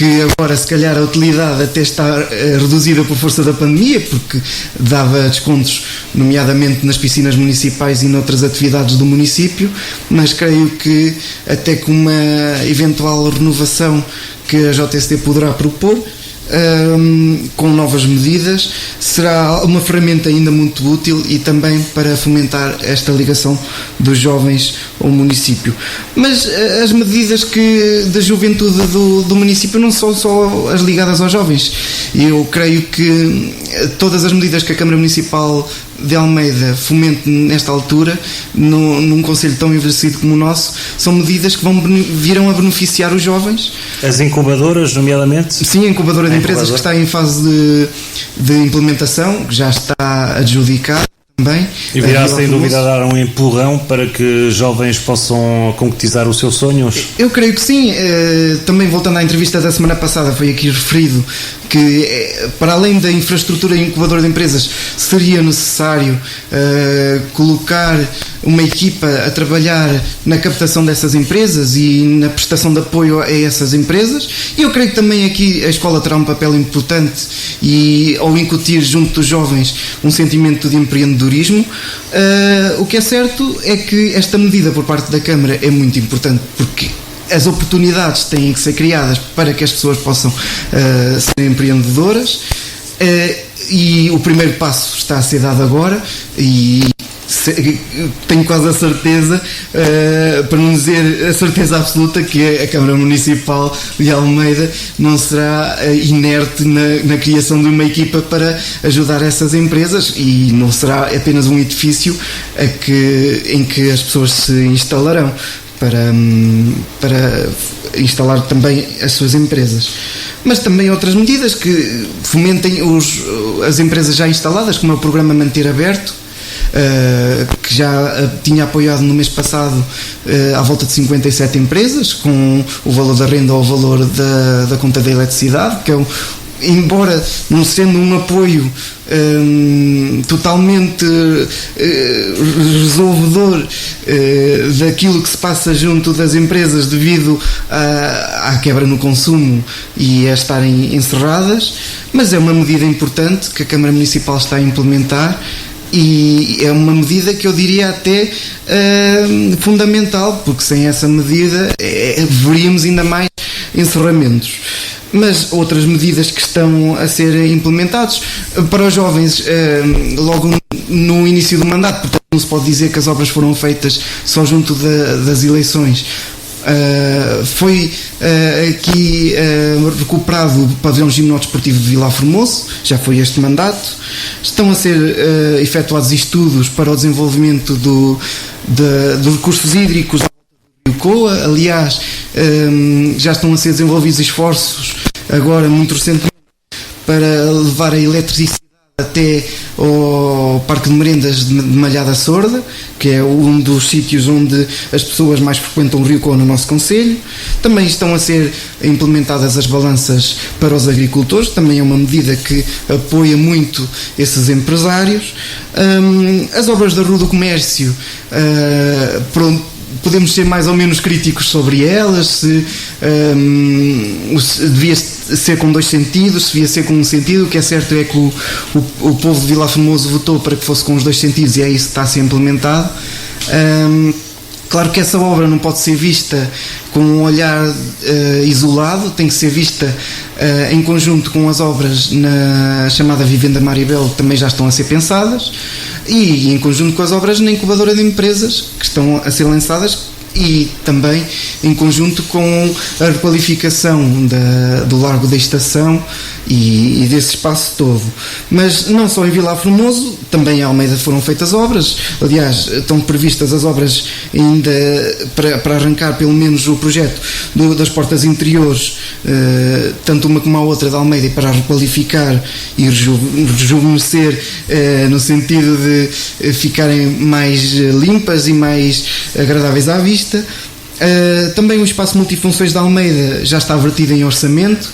que agora se calhar a utilidade até está reduzida por força da pandemia, porque dava descontos, nomeadamente nas piscinas municipais e noutras atividades do município, mas creio que até com uma eventual renovação que a JST poderá propor, com novas medidas, será uma ferramenta ainda muito útil e também para fomentar esta ligação dos jovens ao município. Mas as medidas da juventude do município não são só as ligadas aos jovens. Eu creio que todas as medidas que a Câmara Municipal de Almeida fomente nesta altura, num concelho tão envelhecido como o nosso, são medidas que virão a beneficiar os jovens.
As incubadoras, nomeadamente?
Sim, a incubadora de empresas que está em fase de implementação, que já está adjudicada também.
E virá sem dúvida a dar um empurrão para que jovens possam concretizar os seus sonhos? Eu
creio que sim. Também voltando à entrevista da semana passada, foi aqui referido que para além da infraestrutura incubadora de empresas seria necessário colocar uma equipa a trabalhar na captação dessas empresas e na prestação de apoio a essas empresas, e eu creio que também aqui a escola terá um papel importante e ao incutir junto dos jovens um sentimento de empreendedorismo. O que é certo é que esta medida por parte da Câmara é muito importante, porque as oportunidades têm que ser criadas para que as pessoas possam ser empreendedoras, e o primeiro passo está a ser dado agora, e tenho quase a certeza, para não dizer a certeza absoluta, que a Câmara Municipal de Almeida não será inerte na criação de uma equipa para ajudar essas empresas, e não será apenas um edifício em que as pessoas se instalarão para instalar também as suas empresas. Mas também outras medidas que fomentem as empresas já instaladas, como é o programa Manter Aberto, que já tinha apoiado no mês passado à volta de 57 empresas, com o valor da renda ou o valor da conta da eletricidade, que é embora não sendo um apoio totalmente resolvedor daquilo que se passa junto das empresas devido à quebra no consumo e a estarem encerradas, mas é uma medida importante que a Câmara Municipal está a implementar, e é uma medida que eu diria até fundamental, porque sem essa medida veríamos ainda mais encerramentos. Mas outras medidas que estão a ser implementadas para os jovens logo no início do mandato, portanto não se pode dizer que as obras foram feitas só junto das eleições. Foi aqui recuperado o pavilhão gimnodesportivo de Vilar Formoso, já foi este mandato. Estão a ser efetuados estudos para o desenvolvimento dos recursos hídricos do COA. Aliás, já estão a ser desenvolvidos esforços agora muito recentemente para levar a eletricidade até ao Parque de Merendas de Malhada Sorda, que é um dos sítios onde as pessoas mais frequentam o Rio Coa no nosso concelho. Também estão a ser implementadas as balanças para os agricultores, também é uma medida que apoia muito esses empresários. As obras da Rua do Comércio, podemos ser mais ou menos críticos sobre elas, se devia ser com dois sentidos, se devia ser com um sentido. O que é certo é que o povo de Vilar Formoso votou para que fosse com os dois sentidos, e é isso que está a ser implementado. Claro que essa obra não pode ser vista com um olhar isolado, tem que ser vista em conjunto com as obras na chamada Vivenda Maribel, que também já estão a ser pensadas, e em conjunto com as obras na incubadora de empresas que estão a ser lançadas, e também em conjunto com a requalificação do Largo da Estação e desse espaço todo. Mas não só em Vilar Formoso, também em Almeida foram feitas obras. Aliás, estão previstas as obras ainda para arrancar pelo menos o projeto das portas interiores, tanto uma como a outra de Almeida, para requalificar e rejuvenescer, no sentido de ficarem mais limpas e mais agradáveis à vista. Também o espaço multifunções da Almeida já está vertido em orçamento,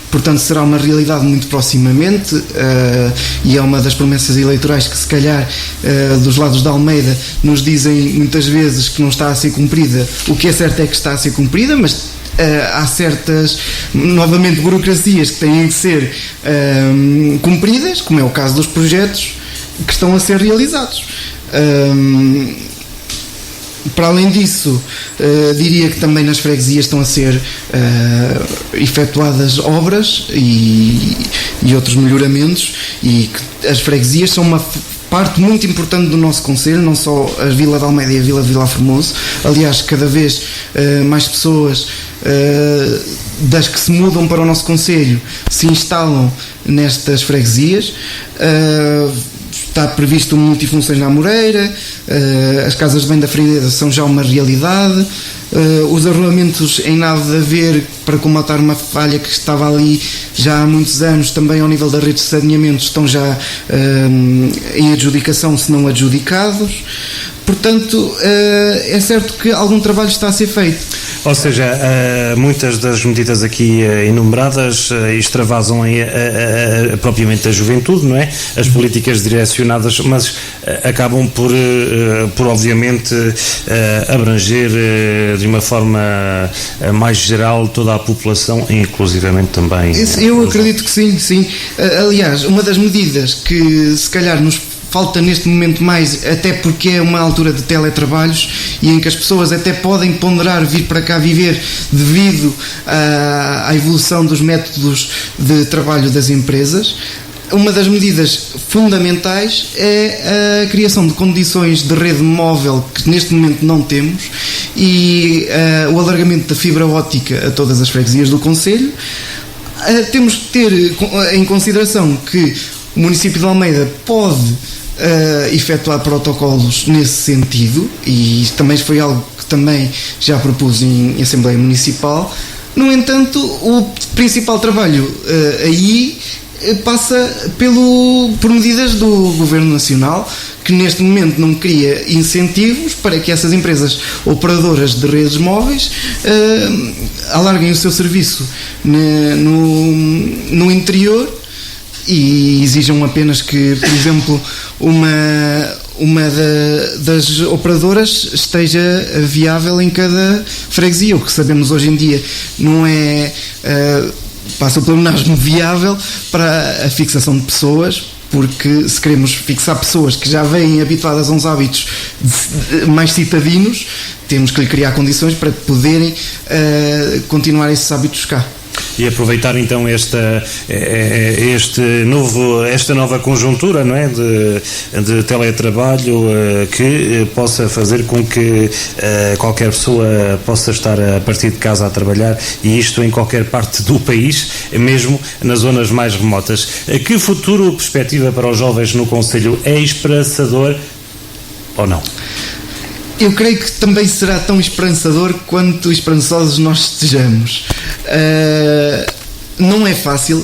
portanto será uma realidade muito proximamente, e é uma das promessas eleitorais que se calhar dos lados da Almeida nos dizem muitas vezes que não está a ser cumprida. O que é certo é que está a ser cumprida, mas há certas, novamente, burocracias que têm de ser cumpridas, como é o caso dos projetos que estão a ser realizados. Para além disso, diria que também nas freguesias estão a ser efetuadas obras e outros melhoramentos, e que as freguesias são uma parte muito importante do nosso concelho, não só a Vila de Almeida e a Vila de Vilar Formoso. Aliás, cada vez mais pessoas das que se mudam para o nosso concelho se instalam nestas freguesias. Está previsto multifunções na Amoreira, as casas de bem da Freguesa são já uma realidade, os arruamamentos em nave de haver para comatar uma falha que estava ali já há muitos anos, também ao nível da rede de saneamento, estão já em adjudicação, se não adjudicados. Portanto, é certo que algum trabalho está a ser feito.
Ou seja, muitas das medidas aqui enumeradas extravasam propriamente a juventude, não é? As políticas direcionadas, mas acabam por obviamente abranger de uma forma mais geral toda a população, inclusivamente também.
Eu acredito que sim. Aliás, uma das medidas que se calhar nos falta neste momento mais, até porque é uma altura de teletrabalhos e em que as pessoas até podem ponderar vir para cá viver devido à evolução dos métodos de trabalho das empresas. Uma das medidas fundamentais é a criação de condições de rede móvel que neste momento não temos, e o alargamento da fibra óptica a todas as freguesias do concelho. Temos que ter em consideração que o município de Almeida pode efetuar protocolos nesse sentido, e isto também foi algo que também já propus em Assembleia Municipal. No entanto, o principal trabalho aí passa por medidas do Governo Nacional, que neste momento não cria incentivos para que essas empresas operadoras de redes móveis alarguem o seu serviço no interior e exijam apenas que, por exemplo, uma das operadoras esteja viável em cada freguesia. O que sabemos hoje em dia não é, passa o pleonasmo, viável para a fixação de pessoas, porque se queremos fixar pessoas que já vêm habituadas a uns hábitos mais citadinos, temos que lhe criar condições para poderem continuar esses hábitos cá.
E aproveitar então esta nova conjuntura, não é, de teletrabalho, que possa fazer com que qualquer pessoa possa estar a partir de casa a trabalhar, e isto em qualquer parte do país, mesmo nas zonas mais remotas. Que futuro perspectiva para os jovens no concelho? É esperançador ou não?
Eu creio que também será tão esperançador quanto esperançosos nós estejamos. Não é fácil,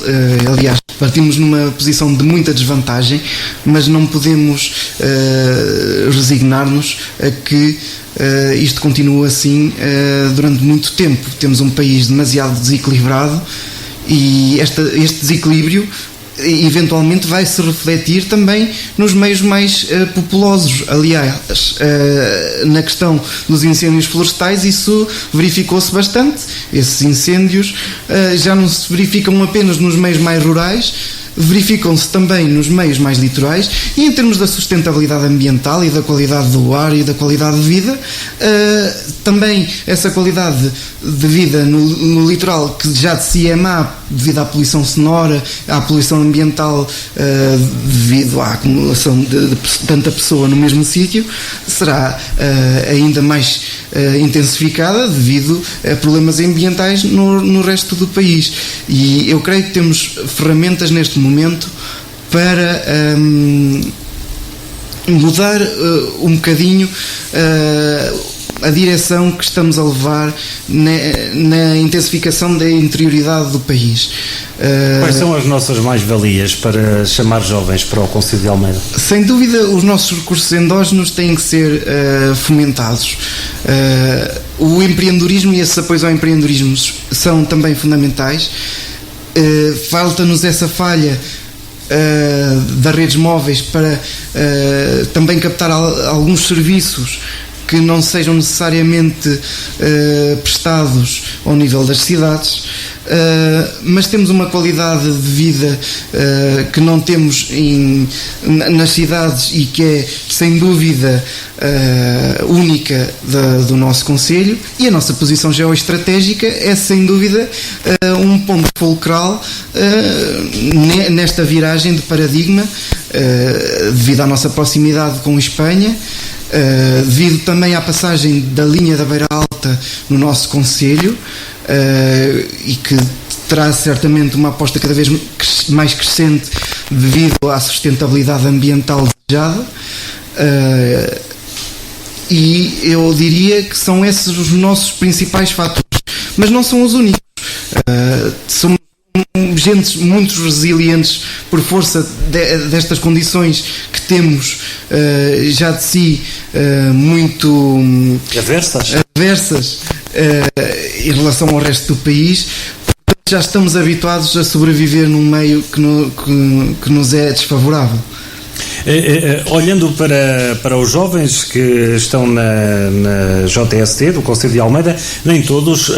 aliás, partimos numa posição de muita desvantagem, mas não podemos resignar-nos a que isto continue assim durante muito tempo. Temos um país demasiado desequilibrado, e este desequilíbrio eventualmente vai se refletir também nos meios mais populosos. Aliás, na questão dos incêndios florestais, isso verificou-se bastante. Esses incêndios já não se verificam apenas nos meios mais rurais, verificam-se também nos meios mais litorais, e em termos da sustentabilidade ambiental e da qualidade do ar e da qualidade de vida, também essa qualidade de vida no litoral, que já de si é má devido à poluição sonora, à poluição ambiental, devido à acumulação de tanta pessoa no mesmo sítio, será ainda mais intensificada devido a problemas ambientais no resto do país. E eu creio que temos ferramentas neste momento para mudar um bocadinho a direção que estamos a levar na intensificação da interioridade do país.
Quais são as nossas mais-valias para chamar jovens para o concelho de Almeida?
Sem dúvida, os nossos recursos endógenos têm que ser fomentados. O empreendedorismo e esses apoios ao empreendedorismo são também fundamentais. Falta-nos essa falha das redes móveis para também captar alguns serviços que não sejam necessariamente prestados ao nível das cidades, mas temos uma qualidade de vida que não temos nas cidades e que é sem dúvida única do nosso concelho, e a nossa posição geoestratégica é sem dúvida um ponto fulcral nesta viragem de paradigma, devido à nossa proximidade com Espanha, devido também à passagem da linha da Beira Alta no nosso concelho, e que terá certamente uma aposta cada vez mais crescente devido à sustentabilidade ambiental desejada, e eu diria que são esses os nossos principais fatores, mas não são os únicos. Somos gentes muito resilientes por força destas condições que temos já de si muito adversas em relação ao resto do país. Já estamos habituados a sobreviver num meio que nos é desfavorável.
Olhando para os jovens que estão na JST do Concelho de Almeida, nem todos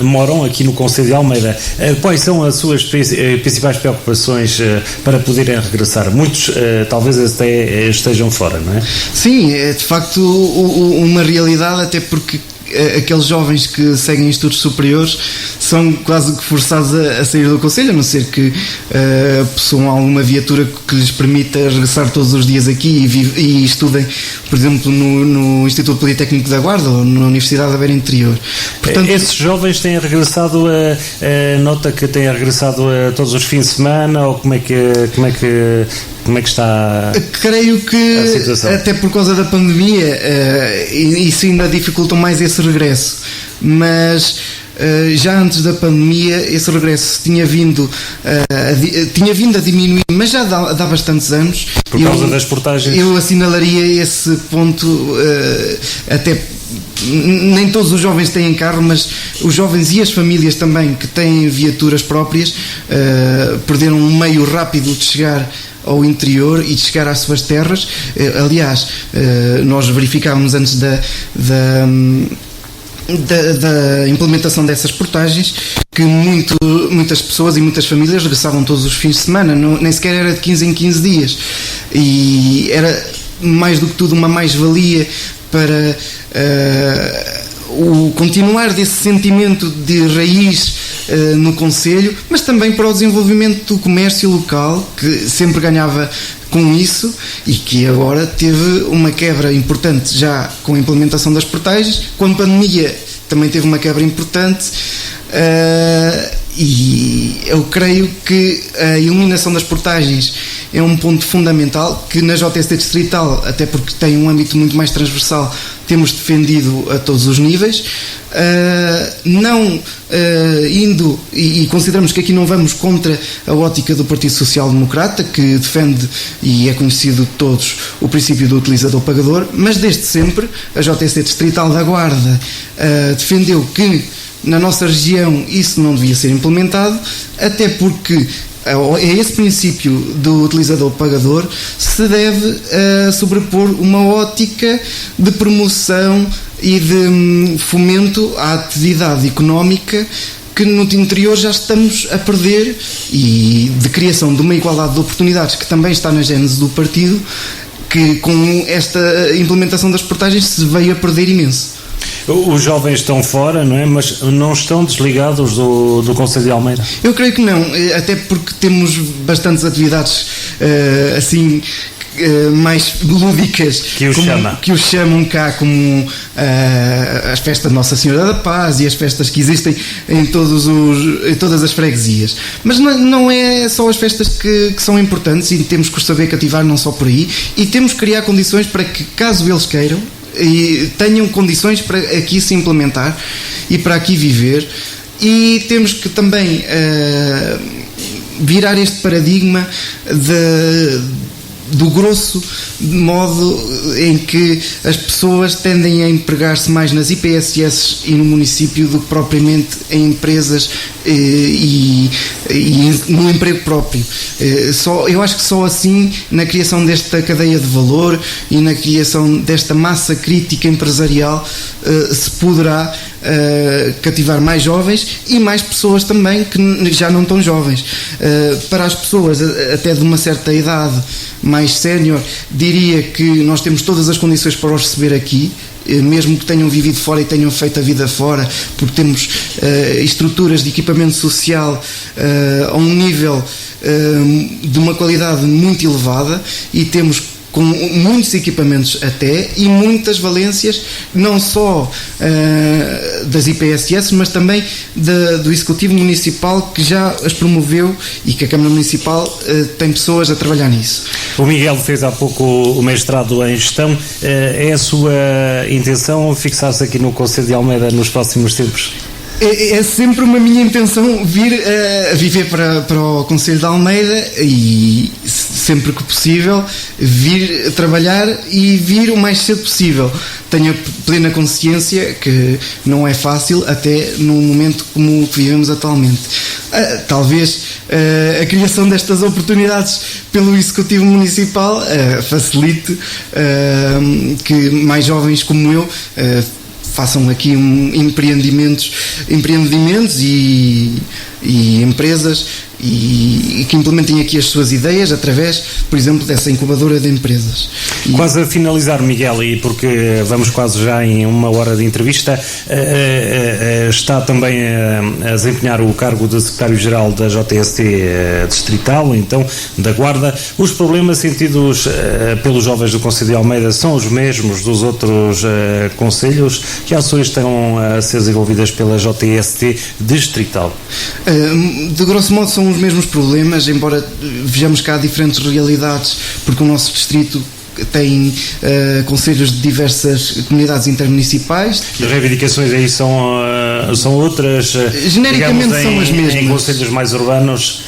moram aqui no Concelho de Almeida. Quais são as suas principais preocupações para poderem regressar? Muitos talvez até estejam fora, não é?
Sim, é de facto uma realidade, até porque aqueles jovens que seguem estudos superiores são quase que forçados a sair do concelho, a não ser que possuam alguma viatura que lhes permita regressar todos os dias aqui e estudem, por exemplo, no Instituto Politécnico da Guarda ou na Universidade da Beira Interior.
Portanto, esses jovens têm regressado nota que têm regressado todos os fins de semana, ou como é que está?
Creio que até por causa da pandemia isso ainda dificulta mais esse regresso, mas já antes da pandemia esse regresso tinha vindo a diminuir, mas já dá bastantes anos.
Por causa das portagens.
Eu assinalaria esse ponto, até nem todos os jovens têm carro, mas os jovens e as famílias também que têm viaturas próprias perderam um meio rápido de chegar ao interior e de chegar às suas terras. Aliás, nós verificávamos antes da implementação dessas portagens que muitas pessoas e muitas famílias regressavam todos os fins de semana, nem sequer era de 15 em 15 dias, e era mais do que tudo uma mais-valia para o continuar desse sentimento de raiz no concelho, mas também para o desenvolvimento do comércio local, que sempre ganhava com isso e que agora teve uma quebra importante já com a implementação das portagens. Com a pandemia também teve uma quebra importante, e eu creio que a eliminação das portagens é um ponto fundamental que na JST Distrital, até porque tem um âmbito muito mais transversal, temos defendido a todos os níveis, não indo, e consideramos que aqui não vamos contra a ótica do Partido Social Democrata, que defende, e é conhecido de todos, o princípio do utilizador-pagador, mas desde sempre a JST Distrital da Guarda defendeu que na nossa região isso não devia ser implementado, até porque é esse princípio do utilizador-pagador se deve sobrepor uma ótica de promoção e de fomento à atividade económica que no interior já estamos a perder, e de criação de uma igualdade de oportunidades que também está na gênese do partido, que com esta implementação das portagens se veio a perder imenso.
Os jovens estão fora, não é? Mas não estão desligados do Concelho de Almeida?
Eu creio que não, até porque temos bastantes atividades assim mais lúdicas que os chamam cá, como as festas de Nossa Senhora da Paz e as festas que existem em todas as freguesias. Mas não é só as festas que são importantes, e temos que saber cativar não só por aí, e temos que criar condições para que, caso eles queiram e tenham condições para aqui se implementar e para aqui viver, e temos que também virar este paradigma do grosso modo em que as pessoas tendem a empregar-se mais nas IPSS e no município do que propriamente em empresas e no emprego próprio. Eu acho que só assim, na criação desta cadeia de valor e na criação desta massa crítica empresarial, se poderá cativar mais jovens e mais pessoas também que já não tão jovens. Para as pessoas até de uma certa idade mais sénior, diria que nós temos todas as condições para os receber aqui, mesmo que tenham vivido fora e tenham feito a vida fora, porque temos estruturas de equipamento social a um nível de uma qualidade muito elevada, e temos com muitos equipamentos até, e muitas valências, não só das IPSS, mas também do Executivo Municipal, que já as promoveu, e que a Câmara Municipal tem pessoas a trabalhar nisso.
O Miguel fez há pouco o mestrado em gestão. É a sua intenção fixar-se aqui no Conselho de Almeida nos próximos tempos?
É sempre uma minha intenção vir a viver para o Conselho de Almeida, e sempre que possível vir a trabalhar e vir o mais cedo possível. Tenho a plena consciência que não é fácil, até num momento como o que vivemos atualmente. Talvez a criação destas oportunidades pelo Executivo Municipal facilite que mais jovens como eu façam aqui empreendimentos e empresas, e que implementem aqui as suas ideias através, por exemplo, dessa incubadora de empresas.
Quase a finalizar, Miguel, e porque vamos quase já em uma hora de entrevista, está também a desempenhar o cargo de secretário-geral da JST distrital, então, da Guarda. Os problemas sentidos pelos jovens do Concelho de Almeida são os mesmos dos outros concelhos? Que ações estão a ser desenvolvidas pela JST distrital?
De grosso modo são os mesmos problemas, embora vejamos que há diferentes realidades, porque o nosso distrito tem conselhos de diversas comunidades intermunicipais.
As reivindicações aí são outras?
Genericamente são as mesmas.
Em conselhos mais urbanos?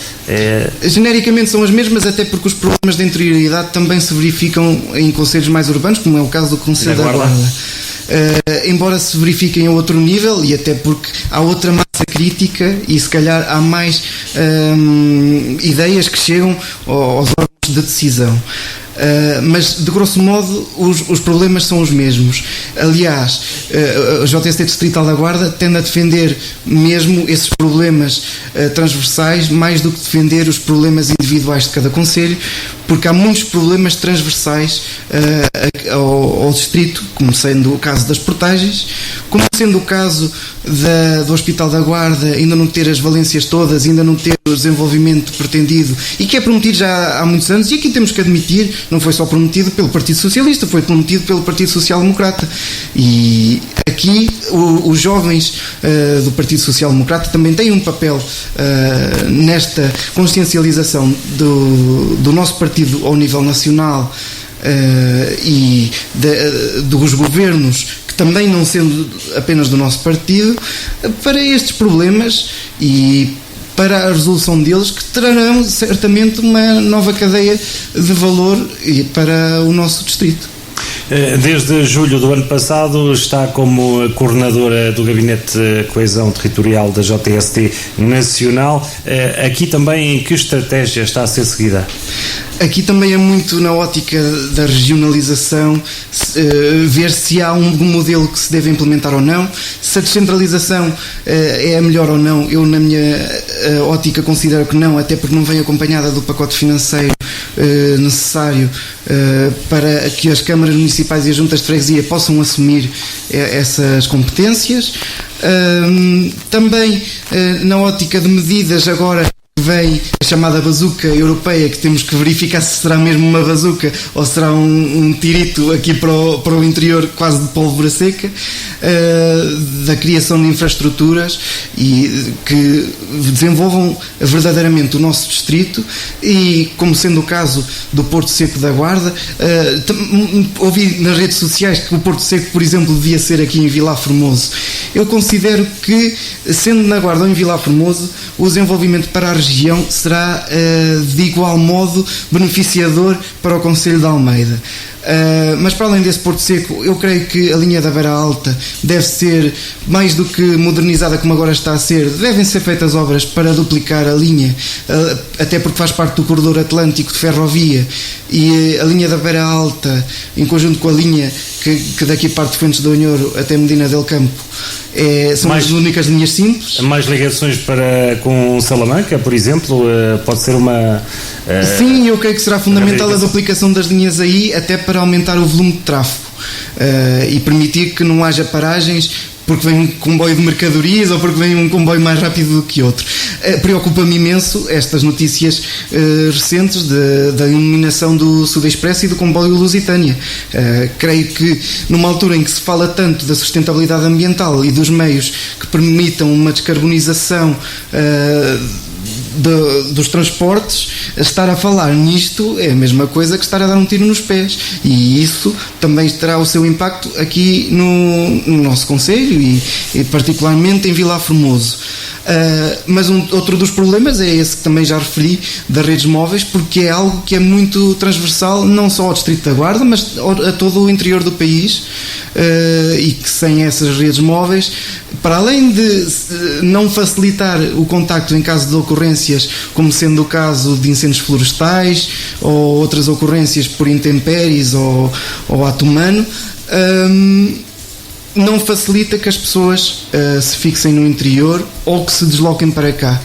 Genericamente são as mesmas, até porque os problemas de interioridade também se verificam em conselhos mais urbanos, como é o caso do Concelho da Guarda. Embora se verifiquem a outro nível, e até porque há outra massa crítica, e se calhar há mais ideias que chegam aos órgãos de decisão. Mas de grosso modo os problemas são os mesmos. Aliás, a JST Distrital da Guarda tende a defender mesmo esses problemas transversais mais do que defender os problemas individuais de cada concelho, porque há muitos problemas transversais ao distrito, como sendo o caso das portagens, como sendo o caso do Hospital da Guarda ainda não ter as valências todas, ainda não ter o desenvolvimento pretendido, e que é prometido já há muitos anos, e aqui temos que admitir, não foi só prometido pelo Partido Socialista, foi prometido pelo Partido Social Democrata, e aqui os jovens do Partido Social Democrata também têm um papel nesta consciencialização do nosso partido ao nível nacional, e dos governos, que também não sendo apenas do nosso partido, para estes problemas e para a resolução deles, que trarão certamente uma nova cadeia de valor para o nosso distrito.
Desde julho do ano passado está como coordenadora do Gabinete de Coesão Territorial da JST Nacional. Aqui também, que estratégia está a ser seguida?
Aqui também é muito na ótica da regionalização, ver se há um modelo que se deve implementar ou não, se a descentralização é a melhor ou não. Eu, na minha ótica, considero que não, até porque não vem acompanhada do pacote financeiro necessário para que as câmaras municipais e as juntas de freguesia possam assumir essas competências. Também na ótica de medidas agora vem a chamada bazuca europeia, que temos que verificar se será mesmo uma bazuca ou será um tirito aqui para o interior, quase de pólvora seca, da criação de infraestruturas e que desenvolvam verdadeiramente o nosso distrito. E como sendo o caso do Porto Seco da Guarda, ouvi nas redes sociais que o Porto Seco, por exemplo, devia ser aqui em Vilar Formoso. Eu considero que, sendo na Guarda ou em Vilar Formoso, o desenvolvimento para a região região será de igual modo beneficiador para o concelho de Almeida. Mas para além desse Porto Seco, eu creio que a linha da Beira Alta deve ser mais do que modernizada como agora está a ser. Devem ser feitas obras para duplicar a linha, até porque faz parte do corredor atlântico de ferrovia, e a linha da Beira Alta, em conjunto com a linha que daqui parte de Fuentes do Onhoro até Medina del Campo, são as únicas linhas simples.
Mais ligações com Salamanca, por exemplo, pode ser uma...
Sim, eu creio que será fundamental a duplicação das linhas aí, até para aumentar o volume de tráfego e permitir que não haja paragens porque vem um comboio de mercadorias ou porque vem um comboio mais rápido do que outro. Preocupa-me imenso estas notícias recentes da eliminação do Sudexpresso e do comboio Lusitânia. Creio que numa altura em que se fala tanto da sustentabilidade ambiental e dos meios que permitam uma descarbonização dos transportes, estar a falar nisto é a mesma coisa que estar a dar um tiro nos pés, e isso também terá o seu impacto aqui no nosso concelho e particularmente em Vilar Formoso. Mas outro dos problemas é esse que também já referi, das redes móveis, porque é algo que é muito transversal, não só ao Distrito da Guarda, mas a todo o interior do país, e que sem essas redes móveis, para além de não facilitar o contacto em caso de ocorrências, como sendo o caso de incêndios florestais ou outras ocorrências por intempéries ou ato humano, não facilita que as pessoas se fixem no interior ou que se desloquem para cá.